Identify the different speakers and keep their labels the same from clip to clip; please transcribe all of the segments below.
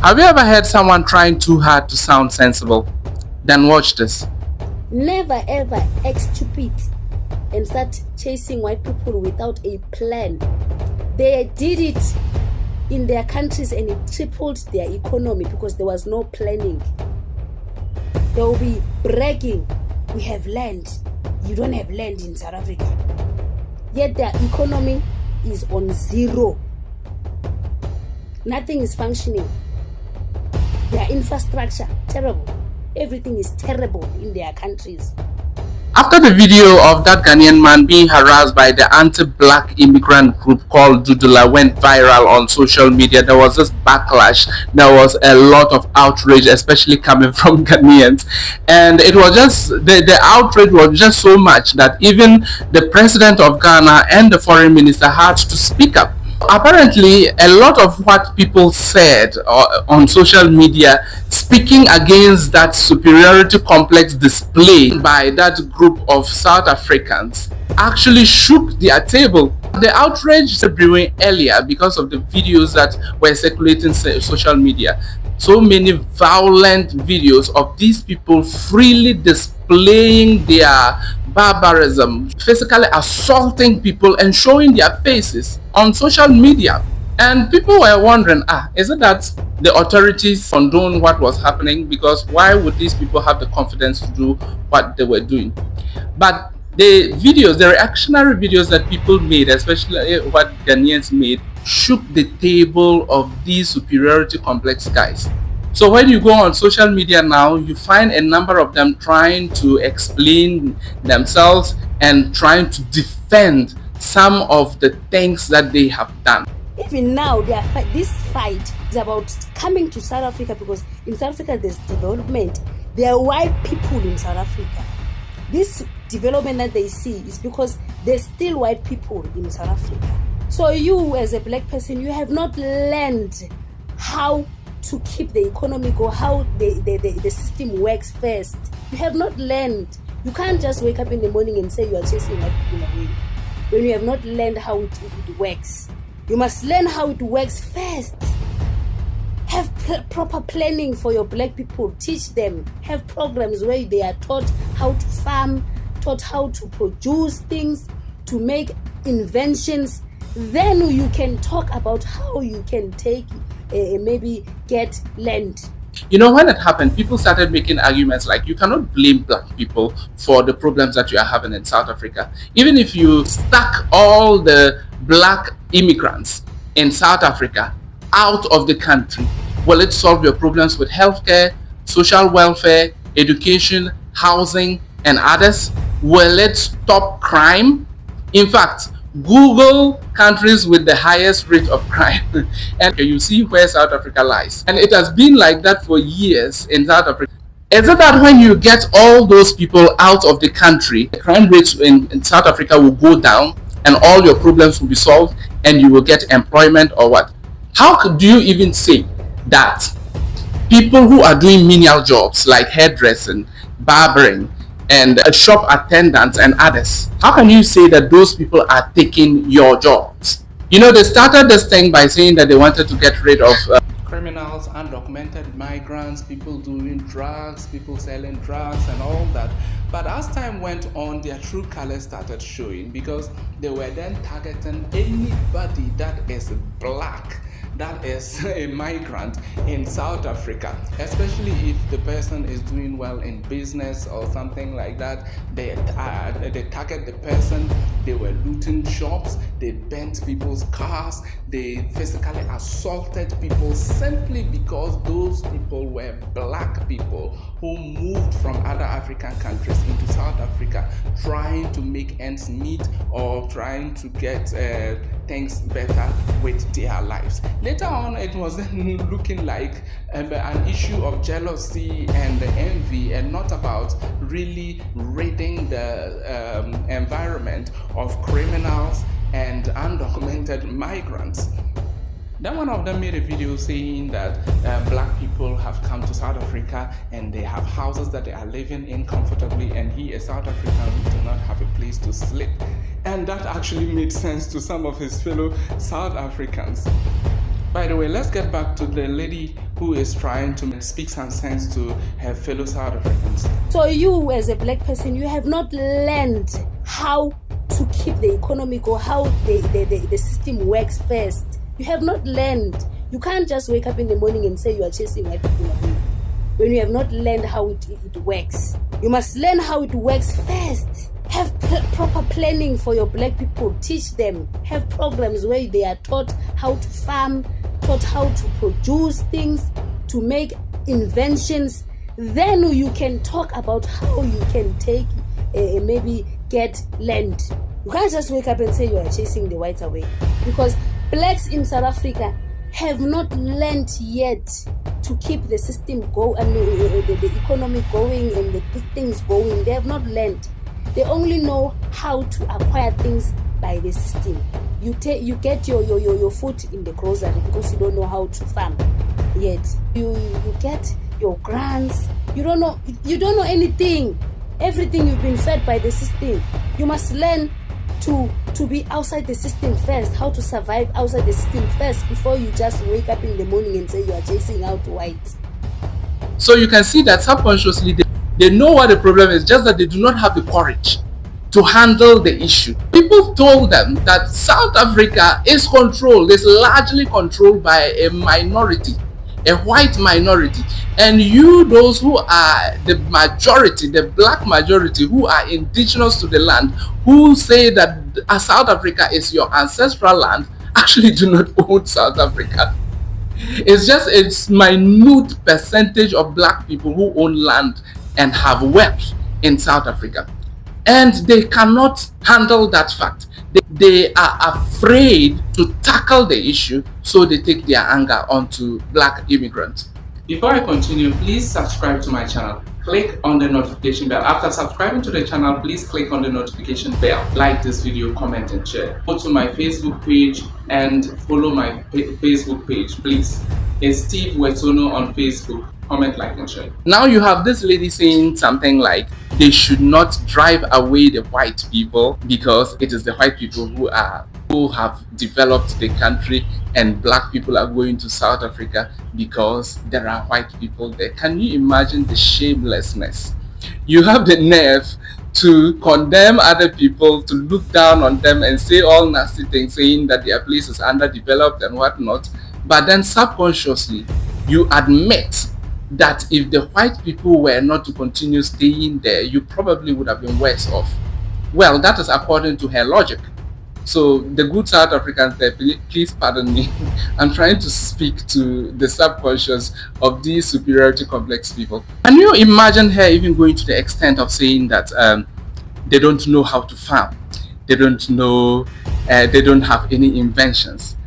Speaker 1: Have you ever heard someone trying too hard to sound sensible? Then watch this.
Speaker 2: Never ever act stupid and start chasing white people without a plan. They did it in their countries and it tripled their economy because there was no planning. They will be bragging, we have land. You don't have land in South Africa. Yet their economy is on zero. Nothing is functioning. Their infrastructure, terrible. Everything is terrible in their countries.
Speaker 1: After the video of that Ghanaian man being harassed by the anti-black immigrant group called Dudula went viral on social media, there was this backlash. There was a lot of outrage, especially coming from Ghanaians. And it was just, the outrage was just so much that even the president of Ghana and the foreign minister had to speak up. Apparently, a lot of what people said on social media speaking against that superiority complex display by that group of South Africans actually shook their table. The outrage was brewing earlier because of the videos that were circulating on social media. So many violent videos of these people freely displaying their barbarism, physically assaulting people and showing their faces on social media. And people were wondering, is it that the authorities condone what was happening? Because why would these people have the confidence to do what they were doing? But the videos, the reactionary videos that people made, especially what Ghanaians made, shook the table of these superiority complex guys. So when you go on social media now, you find a number of them trying to explain themselves and trying to defend some of the things that they have done.
Speaker 2: Even now, this fight is about coming to South Africa because in South Africa there's development. There are white people in South Africa. This development that they see is because there's still white people in South Africa. So you as a black person, you have not learned how to keep the economy go, how the system works first. You have not learned. You can't just wake up in the morning and say you are chasing white people away when you have not learned how it works. You must learn how it works first. Have proper planning for your black people. Teach them. Have programs where they are taught how to farm, taught how to produce things, to make inventions. Then you can talk about how you can take maybe get land.
Speaker 1: You know, when it happened, people started making arguments like you cannot blame black people for the problems that you are having in South Africa. Even if you stuck all the black immigrants in South Africa out of the country, will it solve your problems with healthcare, social welfare, education, housing, and others? Will it stop crime? In fact, Google countries with the highest rate of crime and you see where South Africa lies. And it has been like that for years in South Africa. Is it that when you get all those people out of the country, the crime rates in South Africa will go down and all your problems will be solved and you will get employment or what? How do you even say that people who are doing menial jobs like hairdressing, barbering, and shop attendants and others, how can you say that those people are taking your jobs? You know, they started this thing by saying that they wanted to get rid of
Speaker 3: criminals, undocumented migrants, people doing drugs, people selling drugs and all that. But as time went on, their true colors started showing because they were then targeting anybody that is black, that is a migrant in South Africa, especially if the person is doing well in business or something like that. They target the person. They were looting shops, they burnt people's cars, they physically assaulted people simply because those people were black people who moved from other African countries into South Africa trying to make ends meet or trying to get things better with their lives. Later on, it was then looking like an issue of jealousy and envy and not about really ridding the environment of criminals and undocumented migrants. Then one of them made a video saying that black people have come to South Africa and they have houses that they are living in comfortably, and he, a South African, do not have a place to sleep. And that actually made sense to some of his fellow South Africans. By the way, let's get back to the lady who is trying to speak some sense to her fellow South Africans.
Speaker 2: So you as a black person, you have not learned how to keep the economy go, how the system works first. You have not learned. You can't just wake up in the morning and say you are chasing white people away when you have not learned how it works. You must learn how it works first. Have proper planning for your black people. Teach them. Have programs where they are taught how to farm, taught how to produce things, to make inventions. Then you can talk about how you can take maybe get land. You can't just wake up and say you are chasing the whites away, because blacks in South Africa have not learned yet to keep the system going, the economy going and the things going. They have not learned. They only know how to acquire things by the system. You get your food in the grocery because you don't know how to farm yet. You get your grants. You don't know anything. Everything you've been fed by the system. You must learn to be outside the system first, how to survive outside the system first, before you just wake up in the morning and say you are chasing out whites.
Speaker 1: So you can see that subconsciously they know what the problem is, just that they do not have the courage to handle the issue. People told them that South Africa is largely controlled by a minority, a white minority, and you, those who are the majority, the black majority, who are indigenous to the land, who say that South Africa is your ancestral land, actually do not own South Africa. It's just a minute percentage of black people who own land and have wealth in South Africa, and they cannot handle that fact. They are afraid to tackle the issue, so they take their anger onto black immigrants.
Speaker 3: Before I continue, please subscribe to my channel. Click on the notification bell. After subscribing to the channel, please click on the notification bell. Like this video, comment and share. Go to my Facebook page and follow my Facebook page, please. It's Steve Wetono on Facebook. Comment, like and share.
Speaker 1: Now you have this lady saying something like they should not drive away the white people because it is the white people who have developed the country, and black people are going to South Africa because there are white people there. Can you imagine the shamelessness? You have the nerve to condemn other people, to look down on them and say all nasty things, saying that their place is underdeveloped and whatnot, but then subconsciously you admit that if the white people were not to continue staying there, you probably would have been worse off. Well, that is according to her logic. So the good South Africans there, please pardon me, I'm trying to speak to the subconscious of these superiority complex people. Can you imagine her even going to the extent of saying that they don't know how to farm, they don't know, they don't have any inventions?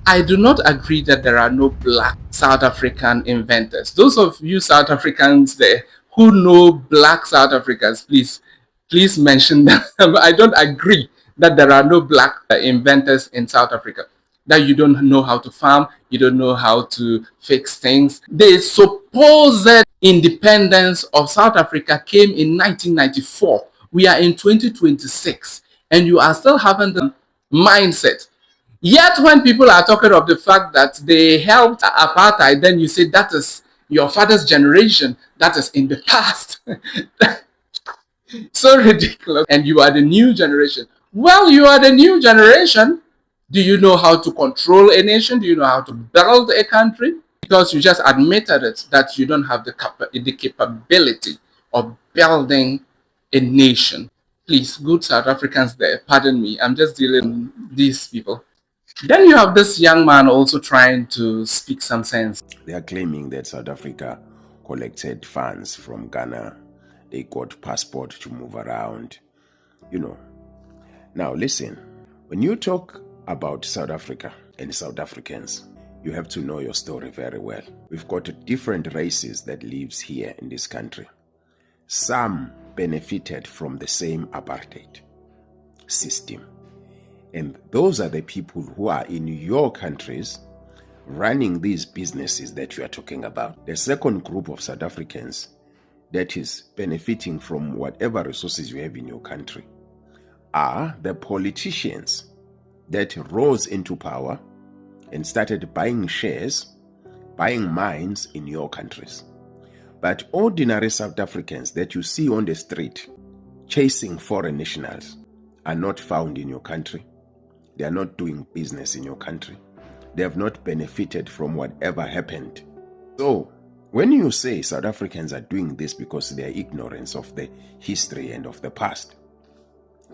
Speaker 1: I do not agree that there are no black South African inventors. Those of you South Africans there who know black South Africans, please mention them. I don't agree that there are no black inventors in South Africa, that you don't know how to farm, you don't know how to fix things. The supposed independence of South Africa came in 1994. We are in 2026, and you are still having the mindset. Yet when people are talking of the fact that they helped apartheid, then you say that is your father's generation, that is in the past. So ridiculous. And you are the new generation. Well, you are the new generation. Do you know how to control a nation? Do you know how to build a country? Because you just admitted it, that you don't have the capability of building a nation. Please, good South Africans there, pardon me, I'm just dealing with these people. Then you have this young man also trying to speak some sense.
Speaker 4: They are claiming that South Africa collected funds from Ghana. They got passport to move around, Now listen, when you talk about South Africa and South Africans, you have to know your story very well. We've got different races that lives here in this country. Some benefited from the same apartheid system. And those are the people who are in your countries running these businesses that you are talking about. The second group of South Africans that is benefiting from whatever resources you have in your country are the politicians that rose into power and started buying shares, buying mines in your countries. But ordinary South Africans that you see on the street chasing foreign nationals are not found in your country. They are not doing business in your country. They have not benefited from whatever happened. So, when you say South Africans are doing this because they are ignorant of the history and of the past,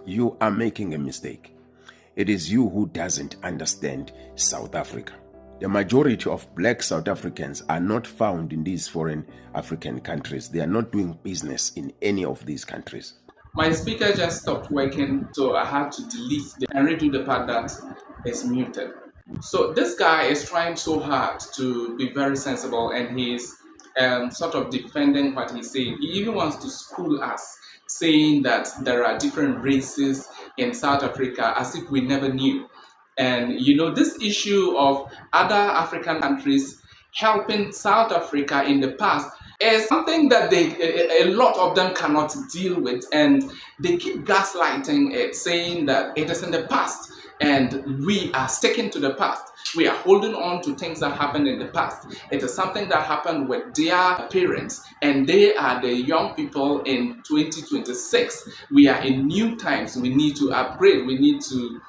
Speaker 4: you are making a mistake. It is you who doesn't understand South Africa. The majority of black South Africans are not found in these foreign African countries. They are not doing business in any of these countries.
Speaker 3: My speaker just stopped working, so I had to delete and redo the part that is muted. So this guy is trying so hard to be very sensible, and he's sort of defending what he's saying. He even wants to school us, saying that there are different races in South Africa as if we never knew. And you know, this issue of other African countries helping South Africa in the past is something that a lot of them cannot deal with, and they keep gaslighting it, saying that it is in the past and we are sticking to the past. We are holding on to things that happened in the past. It is something that happened with their parents, and they are the young people in 2026. We are in new times. We need to upgrade. We need to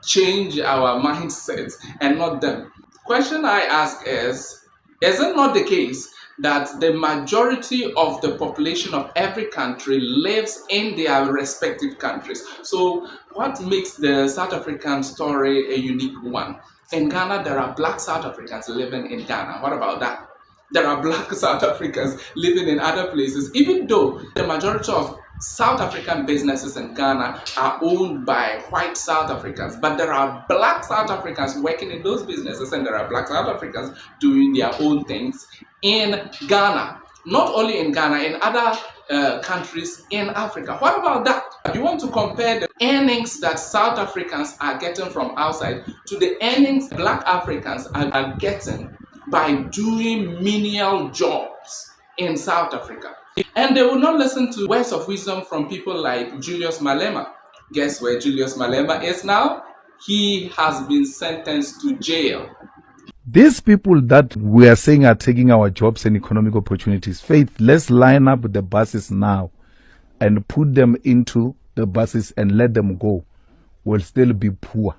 Speaker 3: change our mindset and not them. Question I ask is it not the case that the majority of the population of every country lives in their respective countries? So what makes the South African story a unique one? In Ghana, there are black South Africans living in Ghana. What about that? There are black South Africans living in other places, even though the majority of South African businesses in Ghana are owned by white South Africans, but there are black South Africans working in those businesses, and there are black South Africans doing their own things in Ghana. Not only in Ghana, in other countries in Africa. What about that? You want to compare the earnings that South Africans are getting from outside to the earnings black Africans are getting by doing menial jobs in South Africa. And they will not listen to words of wisdom from people like Julius Malema. Guess where Julius Malema is now? He has been sentenced to jail.
Speaker 5: These people that we are saying are taking our jobs and economic opportunities, Faith, let's line up the buses now and put them into the buses and let them go. Will still be poor.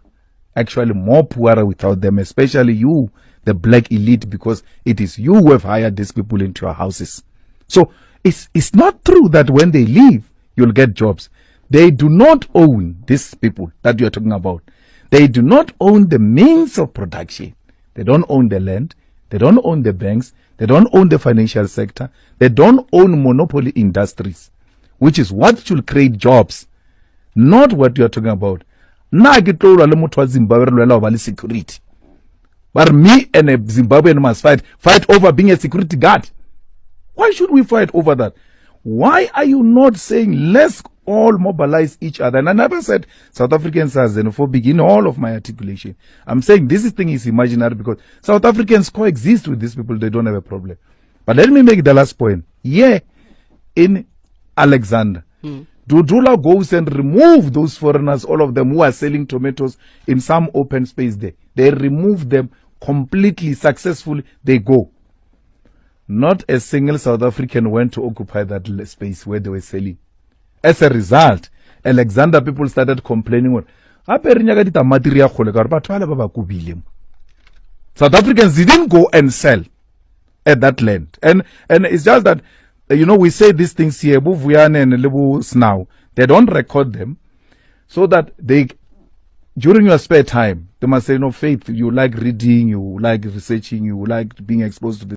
Speaker 5: Actually, more poorer without them, especially you, the black elite, because it is you who have hired these people into your houses. So it's not true that when they leave, you'll get jobs. They do not own these people that you are talking about. They do not own the means of production. They don't own the land. They don't own the banks. They don't own the financial sector. They don't own monopoly industries, which is what should create jobs, not what you are talking about. Na ke tlo le motho wa Zimbabwe re lwela ba le security. But me and a Zimbabwean must fight over being a security guard. Why should we fight over that? Why are you not saying let's all mobilize each other? And I never said South Africans are xenophobic in all of my articulation. I'm saying this thing is imaginary because South Africans coexist with these people. They don't have a problem. But let me make the last point. Yeah, in Alexander, Dudula goes and remove those foreigners, all of them who are selling tomatoes in some open space there. They remove them completely successfully. They go. Not a single South African went to occupy that space where they were selling. As a result, Alexander people started complaining. South Africans didn't go and sell at that land. And it's just that, you know, we say these things here, Buvuyan and Lebus now, they don't record them so that they, during your spare time, they must say, no, Faith, you like reading, you like researching, you like being exposed to this.